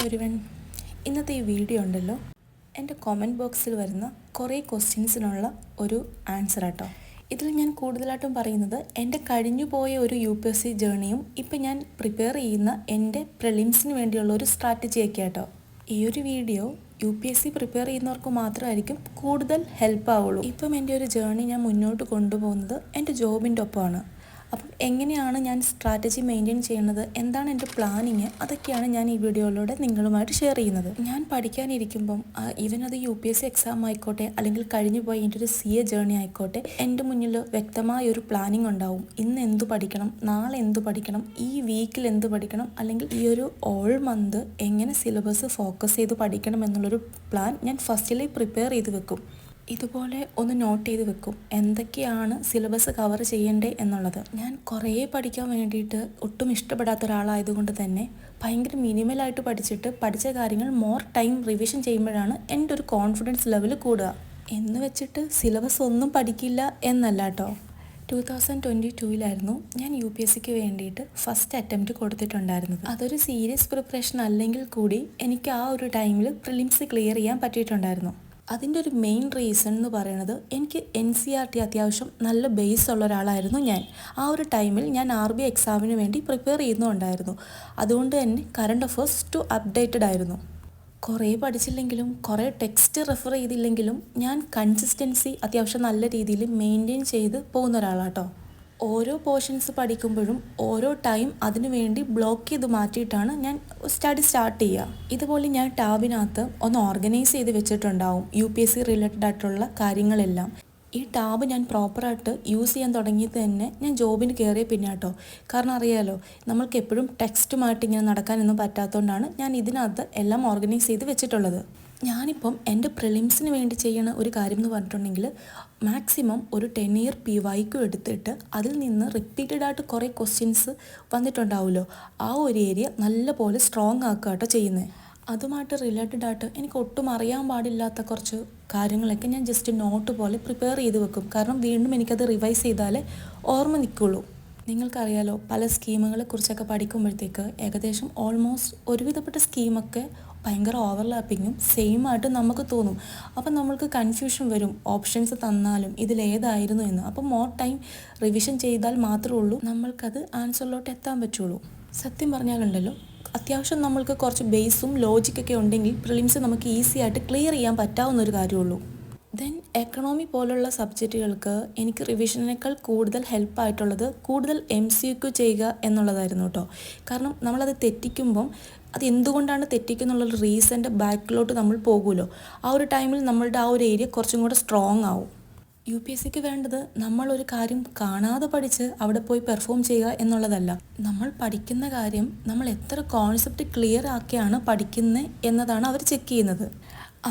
Everyone, ഇന്നത്തെ ഈ video ഉണ്ടല്ലോ എൻ്റെ കമൻറ്റ് ബോക്സിൽ വരുന്ന കുറേ ക്വസ്റ്റ്യൻസിനുള്ള ഒരു ആൻസർ ആട്ടോ. ഇതിൽ ഞാൻ കൂടുതലായിട്ടും പറയുന്നത് എൻ്റെ കഴിഞ്ഞു പോയ ഒരു UPSC ജേർണിയും ഇപ്പം ഞാൻ പ്രിപ്പയർ ചെയ്യുന്ന എൻ്റെ പ്രിലിംസിന് വേണ്ടിയുള്ള ഒരു സ്ട്രാറ്റജിയൊക്കെ ആട്ടോ. ഈ ഒരു വീഡിയോ UPSC പ്രിപ്പയർ ചെയ്യുന്നവർക്ക് മാത്രമായിരിക്കും കൂടുതൽ ഹെൽപ്പ് ആവുള്ളൂ. ഇപ്പം എൻ്റെ ഒരു ജേർണി ഞാൻ മുന്നോട്ട് കൊണ്ടുപോകുന്നത് എൻ്റെ ജോബിൻ്റെ ഒപ്പമാണ്. അപ്പം എങ്ങനെയാണ് ഞാൻ സ്ട്രാറ്റജി മെയിൻറ്റെയിൻ ചെയ്യുന്നത്, എന്താണ് എൻ്റെ പ്ലാനിങ്, അതൊക്കെയാണ് ഞാൻ ഈ വീഡിയോയിലൂടെ നിങ്ങളുമായിട്ട് ഷെയർ ചെയ്യുന്നത്. ഞാൻ പഠിക്കാനിരിക്കുമ്പം ഈവൻ അത് UPSC എക്സാം ആയിക്കോട്ടെ, അല്ലെങ്കിൽ കഴിഞ്ഞു പോയി എൻ്റെ ഒരു CA ജേർണി ആയിക്കോട്ടെ, എൻ്റെ മുന്നിൽ വ്യക്തമായ ഒരു പ്ലാനിങ് ഉണ്ടാവും. ഇന്ന് എന്തു പഠിക്കണം, നാളെ എന്തു പഠിക്കണം, ഈ വീക്കിൽ എന്ത് പഠിക്കണം, അല്ലെങ്കിൽ ഈ ഒരു ഓൾ മന്ത് എങ്ങനെ സിലബസ് ഫോക്കസ് ചെയ്ത് പഠിക്കണം എന്നുള്ളൊരു പ്ലാൻ ഞാൻ ഫസ്റ്റിലേ പ്രിപ്പയർ ചെയ്ത് വെക്കും. ഇതുപോലെ ഒന്ന് നോട്ട് ചെയ്ത് വെക്കും എന്തൊക്കെയാണ് സിലബസ് കവർ ചെയ്യേണ്ടേ എന്നുള്ളത്. ഞാൻ കുറേ പഠിക്കാൻ വേണ്ടിയിട്ട് ഒട്ടും ഇഷ്ടപ്പെടാത്ത ഒരാളായതുകൊണ്ട് തന്നെ ഭയങ്കര മിനിമലായിട്ട് പഠിച്ചിട്ട് പഠിച്ച കാര്യങ്ങൾ മോർ ടൈം റിവിഷൻ ചെയ്യുമ്പോഴാണ് എൻ്റെ ഒരു കോൺഫിഡൻസ് ലെവൽ കൂടുക. എന്ന് വെച്ചിട്ട് സിലബസ് ഒന്നും പഠിക്കില്ല എന്നല്ല കേട്ടോ. 2022 ഞാൻ UPSCക്ക് വേണ്ടിയിട്ട് ഫസ്റ്റ് അറ്റംപ്റ്റ് കൊടുത്തിട്ടുണ്ടായിരുന്നത്. അതൊരു സീരിയസ് പ്രിപ്പറേഷൻ അല്ലെങ്കിൽ കൂടി എനിക്ക് ആ ഒരു ടൈമിൽ പ്രിലിംസ് ക്ലിയർ ചെയ്യാൻ പറ്റിയിട്ടുണ്ടായിരുന്നു. അതിൻ്റെ ഒരു മെയിൻ റീസൺ എന്ന് പറയുന്നത് എനിക്ക് NCERT അത്യാവശ്യം നല്ല ബേസ് ഉള്ള ഒരാളായിരുന്നു ഞാൻ. ആ ഒരു ടൈമിൽ ഞാൻ RBI എക്സാമിന് വേണ്ടി പ്രിപ്പയർ ചെയ്യുന്നുണ്ടായിരുന്നു. അതുകൊണ്ട് തന്നെ കറണ്ട് അഫേഴ്സ് അപ്ഡേറ്റഡ് ആയിരുന്നു. കുറേ പഠിച്ചില്ലെങ്കിലും കുറേ ടെക്സ്റ്റ് റെഫർ ചെയ്തില്ലെങ്കിലും ഞാൻ കൺസിസ്റ്റൻസി അത്യാവശ്യം നല്ല രീതിയിൽ മെയിൻറ്റെയിൻ ചെയ്ത് പോകുന്ന ഒരാളാട്ടോ. ഓരോ പോർഷൻസ് പഠിക്കുമ്പോഴും ഓരോ ടൈം അതിനു വേണ്ടി ബ്ലോക്ക് ചെയ്ത് മാറ്റിയിട്ടാണ് ഞാൻ സ്റ്റഡി സ്റ്റാർട്ട് ചെയ്യുക. ഇതുപോലെ ഞാൻ ടാബിനകത്ത് ഒന്ന് ഓർഗനൈസ് ചെയ്ത് വെച്ചിട്ടുണ്ടാവും UPSC റിലേറ്റഡ് ആയിട്ടുള്ള കാര്യങ്ങളെല്ലാം. ഈ ടാബ് ഞാൻ പ്രോപ്പറായിട്ട് യൂസ് ചെയ്യാൻ തുടങ്ങിയത് തന്നെ ഞാൻ ജോബിന് കയറിയ പിന്നെ കേട്ടോ. കാരണം അറിയാലോ, നമ്മൾക്ക് എപ്പോഴും ടെക്സ്റ്റുമായിട്ട് ഇങ്ങനെ നടക്കാനൊന്നും പറ്റാത്തതുകൊണ്ടാണ് ഞാൻ ഇതിനകത്ത് എല്ലാം ഓർഗനൈസ് ചെയ്ത് വെച്ചിട്ടുള്ളത്. ഞാനിപ്പം എൻ്റെ പ്രിലിംസിന് വേണ്ടി ചെയ്യുന്ന ഒരു കാര്യം എന്ന് പറഞ്ഞിട്ടുണ്ടെങ്കിൽ മാക്സിമം ഒരു 10 ഇയർ PYQ എടുത്തിട്ട് അതിൽ നിന്ന് റിപ്പീറ്റഡ് ആയിട്ട് കുറേ ക്വസ്റ്റ്യൻസ് വന്നിട്ടുണ്ടാവുമല്ലോ, ആ ഒരു ഏരിയ നല്ലപോലെ സ്ട്രോങ് ആക്കുക കേട്ടോ ചെയ്യുന്നത്. അതുമായിട്ട് റിലേറ്റഡ് ആയിട്ട് എനിക്ക് ഒട്ടും അറിയാൻ പാടില്ലാത്ത കുറച്ച് കാര്യങ്ങളൊക്കെ ഞാൻ ജസ്റ്റ് നോട്ട് പോലെ പ്രിപ്പയർ ചെയ്ത് വെക്കും. കാരണം വീണ്ടും എനിക്കത് റിവൈസ് ചെയ്താലേ ഓർമ്മ നിൽക്കുള്ളൂ. നിങ്ങൾക്കറിയാലോ, പല സ്കീമുകളെ കുറിച്ചൊക്കെ പഠിക്കുമ്പോഴത്തേക്ക് ഏകദേശം ഓൾമോസ്റ്റ് ഒരുവിധപ്പെട്ട സ്കീമൊക്കെ ഭയങ്കര ഓവർലാപ്പിങ്ങും സെയിം ആയിട്ട് നമുക്ക് തോന്നും. അപ്പം നമ്മൾക്ക് കൺഫ്യൂഷൻ വരും, ഓപ്ഷൻസ് തന്നാലും ഇതിലേതായിരുന്നു എന്ന്. അപ്പം മോർ ടൈം റിവിഷൻ ചെയ്താൽ മാത്രമേ ഉള്ളൂ നമ്മൾക്കത് ആൻസറിലോട്ട് എത്താൻ പറ്റുള്ളൂ. സത്യം പറഞ്ഞാലുണ്ടല്ലോ, അത്യാവശ്യം നമ്മൾക്ക് കുറച്ച് ബേസും ലോജിക്കൊക്കെ ഉണ്ടെങ്കിൽ പ്രിലിംസ് നമുക്ക് ഈസി ആയിട്ട് ക്ലിയർ ചെയ്യാൻ പറ്റാവുന്നൊരു കാര്യമുള്ളൂ. ദെൻ എക്കണോമി പോലുള്ള സബ്ജക്റ്റുകൾക്ക് എനിക്ക് റിവിഷനേക്കാൾ കൂടുതൽ ഹെൽപ്പായിട്ടുള്ളത് കൂടുതൽ MCQ ചെയ്യുക എന്നുള്ളതായിരുന്നു കേട്ടോ. കാരണം നമ്മളത് തെറ്റിക്കുമ്പം അത് എന്തുകൊണ്ടാണ് തെറ്റിക്കുന്നുള്ളൊരു റീസൻ്റെ ബാക്കിലോട്ട് നമ്മൾ പോകുമല്ലോ. ആ ഒരു ടൈമിൽ നമ്മളുടെ ആ ഒരു ഏരിയ കുറച്ചും കൂടെ സ്ട്രോങ് ആവും. UPSCക്ക് വേണ്ടത് നമ്മളൊരു കാര്യം കാണാതെ പഠിച്ച് അവിടെ പോയി പെർഫോം ചെയ്യുക എന്നുള്ളതല്ല. നമ്മൾ പഠിക്കുന്ന കാര്യം നമ്മൾ എത്ര കോൺസെപ്റ്റ് ക്ലിയർ ആക്കിയാണ് പഠിക്കുന്നത് എന്നതാണ് അവർ ചെക്ക് ചെയ്യുന്നത്.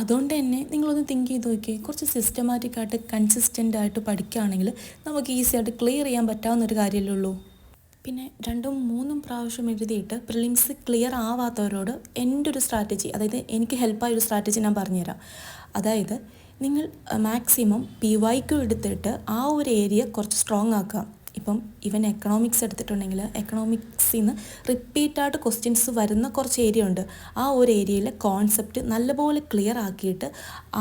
അതുകൊണ്ട് തന്നെ നിങ്ങളൊന്ന് തിങ്ക് ചെയ്ത് നോക്കിയേ, കുറച്ച് സിസ്റ്റമാറ്റിക്കായിട്ട് കൺസിസ്റ്റൻ്റ് ആയിട്ട് പഠിക്കുകയാണെങ്കിൽ നമുക്ക് ഈസി ആയിട്ട് ക്ലിയർ ചെയ്യാൻ പറ്റാവുന്നൊരു കാര്യമല്ലേ ഉള്ളൂ. പിന്നെ 2ഉം 3ഉം പ്രാവശ്യം എഴുതിയിട്ട് പ്രിലിംസ് ക്ലിയർ ആവാത്തവരോട് എൻ്റെ ഒരു സ്ട്രാറ്റജി, അതായത് എനിക്ക് ഹെൽപ്പായ ഒരു സ്ട്രാറ്റജി ഞാൻ പറഞ്ഞുതരാം. അതായത് നിങ്ങൾ മാക്സിമം PYQ എടുത്തിട്ട് ആ ഒരു ഏരിയ കുറച്ച് സ്ട്രോങ് ആക്കുക. ഇപ്പം ഇവൻ എക്കണോമിക്സ് എടുത്തിട്ടുണ്ടെങ്കിൽ എക്കണോമിക്സിൽ നിന്ന് റിപ്പീറ്റായിട്ട് ക്വസ്റ്റ്യൻസ് വരുന്ന കുറച്ച് ഏരിയ ഉണ്ട്. ആ ഒരു ഏരിയയിലെ കോൺസെപ്റ്റ് നല്ലപോലെ ക്ലിയർ ആക്കിയിട്ട്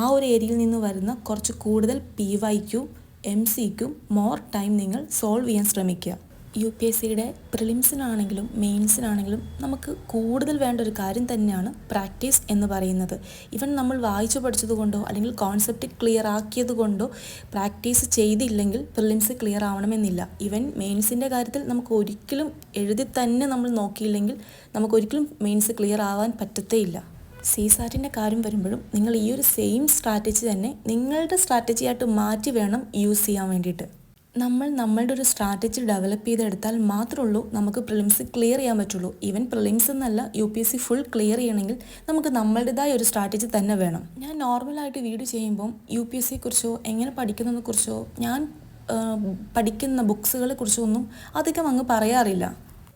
ആ ഒരു ഏരിയയിൽ നിന്ന് വരുന്ന കുറച്ച് കൂടുതൽ PYQ MCQ മോർ ടൈം നിങ്ങൾ സോൾവ് ചെയ്യാൻ ശ്രമിക്കുക. UPSCയുടെ പ്രിലിംസിനാണെങ്കിലും മെയിൻസിനാണെങ്കിലും നമുക്ക് കൂടുതൽ വേണ്ട ഒരു കാര്യം തന്നെയാണ് പ്രാക്ടീസ് എന്ന് പറയുന്നത്. ഇവൻ നമ്മൾ വായിച്ചു പഠിച്ചത് കൊണ്ടോ അല്ലെങ്കിൽ കോൺസെപ്റ്റ് ക്ലിയർ ആക്കിയത് കൊണ്ടോ പ്രാക്ടീസ് ചെയ്തില്ലെങ്കിൽ പ്രിലിംസ് ക്ലിയർ ആവണമെന്നില്ല. ഇവൻ മെയിൻസിൻ്റെ കാര്യത്തിൽ നമുക്ക് ഒരിക്കലും എഴുതി തന്നെ നമ്മൾ നോക്കിയില്ലെങ്കിൽ നമുക്കൊരിക്കലും മെയിൻസ് ക്ലിയർ ആവാൻ പറ്റത്തേ ഇല്ല. CSATൻ്റെ കാര്യം വരുമ്പോഴും നിങ്ങൾ ഈ ഒരു സെയിം സ്ട്രാറ്റജി തന്നെ നിങ്ങളുടെ സ്ട്രാറ്റജിയായിട്ട് മാറ്റി വേണം യൂസ് ചെയ്യാൻ വേണ്ടിയിട്ട്. നമ്മളുടെ ഒരു സ്ട്രാറ്റജി ഡെവലപ്പ് ചെയ്തെടുത്താൽ മാത്രമേ ഉള്ളൂ നമുക്ക് പ്രിലിംസ് ക്ലിയർ ചെയ്യാൻ പറ്റുള്ളൂ. ഈവൻ പ്രിലിംസ് എന്നല്ല, UPSC ഫുൾ ക്ലിയർ ചെയ്യണമെങ്കിൽ നമുക്ക് നമ്മളുടേതായ ഒരു സ്ട്രാറ്റജി തന്നെ വേണം. ഞാൻ നോർമലായിട്ട് വീഡിയോ ചെയ്യുമ്പം UPSCയെക്കുറിച്ചോ എങ്ങനെ പഠിക്കുന്നതിനെക്കുറിച്ചോ ഞാൻ പഠിക്കുന്ന ബുക്സുകളെ കുറിച്ചോ ഒന്നും അധികം അങ്ങ് പറയാറില്ല.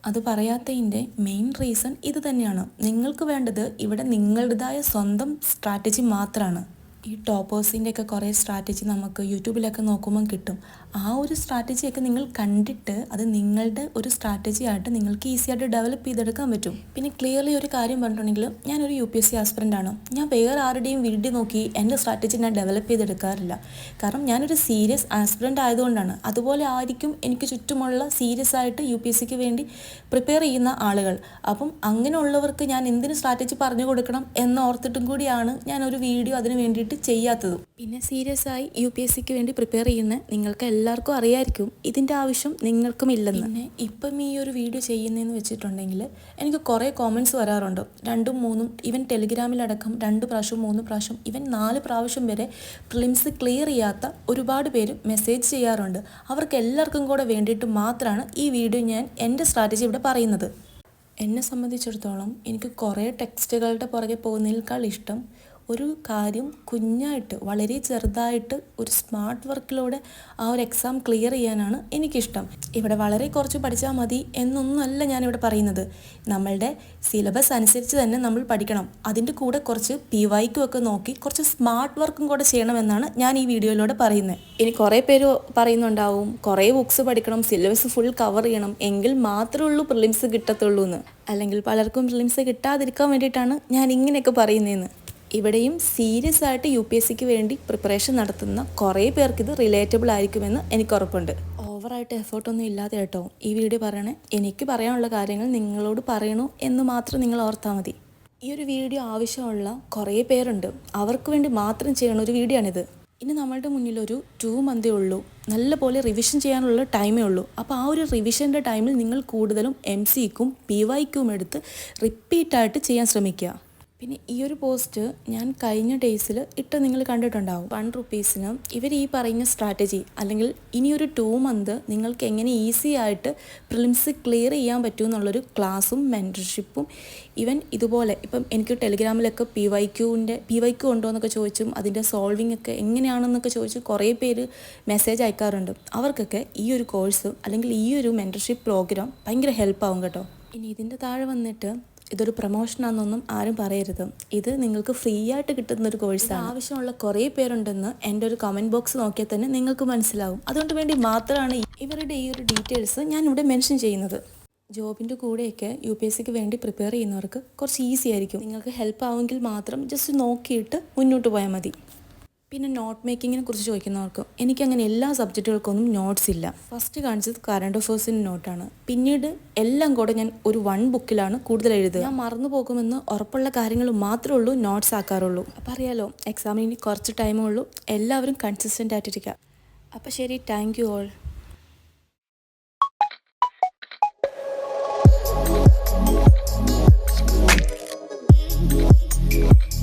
അത് പറയാത്തതിൻ്റെ മെയിൻ റീസൺ ഇത് തന്നെയാണ്. നിങ്ങൾക്ക് വേണ്ടത് ഇവിടെ നിങ്ങളുടേതായ സ്വന്തം സ്ട്രാറ്റജി മാത്രമാണ്. ഈ ടോപ്പേഴ്സിൻ്റെ ഒക്കെ കുറേ സ്ട്രാറ്റജി നമുക്ക് യൂട്യൂബിലൊക്കെ നോക്കുമ്പം കിട്ടും. ആ ഒരു സ്ട്രാറ്റജിയൊക്കെ നിങ്ങൾ കണ്ടിട്ട് അത് നിങ്ങളുടെ ഒരു സ്ട്രാറ്റജി ആയിട്ട് നിങ്ങൾക്ക് ഈസി ആയിട്ട് ഡെവലപ്പ് ചെയ്തെടുക്കാൻ പറ്റും. പിന്നെ ക്ലിയർലി ഒരു കാര്യം പറഞ്ഞിട്ടുണ്ടെങ്കിൽ ഞാനൊരു UPSC ആസ്പിറൻ്റാണ്. ഞാൻ വേറെ ആരുടെയും വീഡിയോ നോക്കി എൻ്റെ സ്ട്രാറ്റജി ഞാൻ ഡെവലപ്പ് ചെയ്തെടുക്കാറില്ല. കാരണം ഞാനൊരു സീരിയസ് ആസ്പിറൻ്റ് ആയതുകൊണ്ടാണ്. അതുപോലെ ആയിരിക്കും എനിക്ക് ചുറ്റുമുള്ള സീരിയസ് ആയിട്ട് UPSCക്ക് വേണ്ടി പ്രിപ്പയർ ചെയ്യുന്ന ആളുകൾ. അപ്പം അങ്ങനെയുള്ളവർക്ക് ഞാൻ എന്തിന് സ്ട്രാറ്റജി പറഞ്ഞു കൊടുക്കണം എന്നോർത്തിട്ടും കൂടിയാണ് ഞാനൊരു വീഡിയോ അതിന് വേണ്ടിയിട്ട് ചെയ്യാത്തതും. പിന്നെ സീരിയസ് ആയി UPSCക്ക് വേണ്ടി പ്രിപ്പയർ ചെയ്യുന്ന നിങ്ങൾക്ക് എല്ലാവർക്കും അറിയായിരിക്കും ഇതിൻ്റെ ആവശ്യം നിങ്ങൾക്കും ഇല്ലെന്ന്. പിന്നെ ഇപ്പം ഈ ഒരു വീഡിയോ ചെയ്യുന്നതെന്ന് വെച്ചിട്ടുണ്ടെങ്കിൽ എനിക്ക് കുറേ കോമൻറ്റ്സ് വരാറുണ്ട്. 2ഉം 3ഉം ഈവൻ ടെലിഗ്രാമിലടക്കം 2 പ്രാവശ്യം 3 പ്രാവശ്യം ഈവൻ 4 പ്രാവശ്യം വരെ പ്രിലിംസ് ക്ലിയർ ചെയ്യാത്ത ഒരുപാട് പേര് മെസ്സേജ് ചെയ്യാറുണ്ട്. അവർക്ക് എല്ലാവർക്കും കൂടെ വേണ്ടിയിട്ട് മാത്രമാണ് ഈ വീഡിയോ ഞാൻ എൻ്റെ സ്ട്രാറ്റജി ഇവിടെ പറയുന്നത്. എന്നെ സംബന്ധിച്ചിടത്തോളം എനിക്ക് കുറേ ടെക്സ്റ്റുകളുടെ പുറകെ പോകുന്നതിനേക്കാൾ ഇഷ്ടം ഒരു കാര്യം കുഞ്ഞായിട്ട് വളരെ ചെറുതായിട്ട് ഒരു സ്മാർട്ട് വർക്കിലൂടെ ആ ഒരു എക്സാം ക്ലിയർ ചെയ്യാനാണ് എനിക്കിഷ്ടം. ഇവിടെ വളരെ കുറച്ച് പഠിച്ചാൽ മതി എന്നൊന്നുമല്ല ഞാനിവിടെ പറയുന്നത്. നമ്മളുടെ സിലബസ് അനുസരിച്ച് തന്നെ നമ്മൾ പഠിക്കണം. അതിൻ്റെ കൂടെ കുറച്ച് PYQ ഒക്കെ നോക്കി കുറച്ച് സ്മാർട്ട് വർക്കും കൂടെ ചെയ്യണമെന്നാണ് ഞാൻ ഈ വീഡിയോയിലൂടെ പറയുന്നത്. ഇനി കുറേ പേര് പറയുന്നുണ്ടാവും കുറേ ബുക്സ് പഠിക്കണം, സിലബസ് ഫുൾ കവർ ചെയ്യണം, എങ്കിൽ മാത്രമേ ഉള്ളൂ പ്രിലിംസ് കിട്ടത്തുള്ളൂ എന്ന്. അല്ലെങ്കിൽ പലർക്കും പ്രിലിംസ് കിട്ടാതിരിക്കാൻ വേണ്ടിയിട്ടാണ് ഞാൻ ഇങ്ങനെയൊക്കെ പറയുന്നതെന്ന്. ഇവിടെയും സീരിയസ് ആയിട്ട് UPSCക്ക് വേണ്ടി പ്രിപ്പറേഷൻ നടത്തുന്ന കുറേ പേർക്ക് ഇത് റിലേറ്റബിൾ ആയിരിക്കുമെന്ന് എനിക്ക് ഉറപ്പുണ്ട്. ഓവറായിട്ട് എഫേർട്ടൊന്നും ഇല്ലാതെ കേട്ടോ ഈ വീഡിയോ പറയണേ. എനിക്ക് പറയാനുള്ള കാര്യങ്ങൾ നിങ്ങളോട് പറയണു എന്ന് മാത്രം നിങ്ങൾ ഓർത്താൽ മതി. ഈ ഒരു വീഡിയോ ആവശ്യമുള്ള കുറേ പേരുണ്ട്. അവർക്ക് വേണ്ടി മാത്രം ചെയ്യണ ഒരു വീഡിയോ ആണിത്. ഇനി നമ്മളുടെ മുന്നിൽ ഒരു 2 മന്തേ ഉള്ളൂ. നല്ലപോലെ റിവിഷൻ ചെയ്യാനുള്ള ടൈമേ ഉള്ളൂ. അപ്പോൾ ആ ഒരു റിവിഷൻ്റെ ടൈമിൽ നിങ്ങൾ കൂടുതലും MCക്കും PYQം എടുത്ത് റിപ്പീറ്റായിട്ട് ചെയ്യാൻ ശ്രമിക്കുക. പിന്നെ ഈ ഒരു പോസ്റ്റ് ഞാൻ കഴിഞ്ഞ ഡേയ്സിൽ ഇട്ട് നിങ്ങൾ കണ്ടിട്ടുണ്ടാവും. 1 rupeesന് ഇവർ ഈ പറയുന്ന സ്ട്രാറ്റജി അല്ലെങ്കിൽ ഇനിയൊരു 2 month നിങ്ങൾക്ക് എങ്ങനെ ഈസി ആയിട്ട് പ്രിലിംസ് ക്ലിയർ ചെയ്യാൻ പറ്റുമെന്നുള്ളൊരു ക്ലാസ്സും മെൻറ്റർഷിപ്പും ഈവൻ ഇതുപോലെ ഇപ്പം എനിക്ക് ടെലിഗ്രാമിലൊക്കെ PYQ ഉണ്ടോ എന്നൊക്കെ ചോദിച്ചും അതിൻ്റെ സോൾവിങ് ഒക്കെ എങ്ങനെയാണെന്നൊക്കെ ചോദിച്ച് കുറേ പേര് മെസ്സേജ് അയക്കാറുണ്ട്. അവർക്കൊക്കെ ഈ ഒരു കോഴ്സ് അല്ലെങ്കിൽ ഈ ഒരു മെൻറ്റർഷിപ്പ് പ്രോഗ്രാം ഭയങ്കര ഹെൽപ്പാവും കേട്ടോ. ഇനി ഇതിൻ്റെ താഴെ വന്നിട്ട് ഇതൊരു പ്രൊമോഷനാണെന്നൊന്നും ആരും പറയരുത്. ഇത് നിങ്ങൾക്ക് ഫ്രീ ആയിട്ട് കിട്ടുന്നൊരു കോഴ്സാണ്. ആവശ്യമുള്ള കുറേ പേരുണ്ടെന്ന് എൻ്റെ ഒരു കമൻറ്റ് ബോക്സ് നോക്കിയാൽ തന്നെ നിങ്ങൾക്ക് മനസ്സിലാവും. അതുകൊണ്ട് വേണ്ടി മാത്രമാണ് ഇവരുടെ ഈ ഒരു ഡീറ്റെയിൽസ് ഞാനിവിടെ മെൻഷൻ ചെയ്യുന്നത്. ജോബിൻ്റെ കൂടെയൊക്കെ UPSCക്ക് വേണ്ടി പ്രിപ്പയർ ചെയ്യുന്നവർക്ക് കുറച്ച് ഈസി ആയിരിക്കും. നിങ്ങൾക്ക് ഹെൽപ്പ് ആവുമെങ്കിൽ മാത്രം ജസ്റ്റ് നോക്കിയിട്ട് മുന്നോട്ട് പോയാൽ മതി. പിന്നെ നോട്ട് മേക്കിങ്ങിനെ കുറിച്ച് ചോദിക്കുന്നവർക്ക് എനിക്കങ്ങനെ എല്ലാ സബ്ജക്റ്റുകൾക്കൊന്നും നോട്ട്സ് ഇല്ല. ഫസ്റ്റ് കാണിച്ചത് കറണ്ട് അഫേഴ്സിൻ്റെ നോട്ടാണ്. പിന്നീട് എല്ലാം കൂടെ ഞാൻ ഒരു 1 ബുക്കിലാണ് കൂടുതൽ എഴുതുക. ഞാൻ മറന്നു പോകുമെന്ന് ഉറപ്പുള്ള കാര്യങ്ങൾ മാത്രമേ ഉള്ളൂ നോട്ട്സ് ആക്കാറുള്ളൂ. അപ്പോൾ അറിയാലോ എക്സാമിന് കുറച്ച് ടൈമേ ഉള്ളൂ. എല്ലാവരും കൺസിസ്റ്റൻ്റ് ആയിട്ടിരിക്കുക. അപ്പോൾ ശരി, താങ്ക് യു ഓൾ.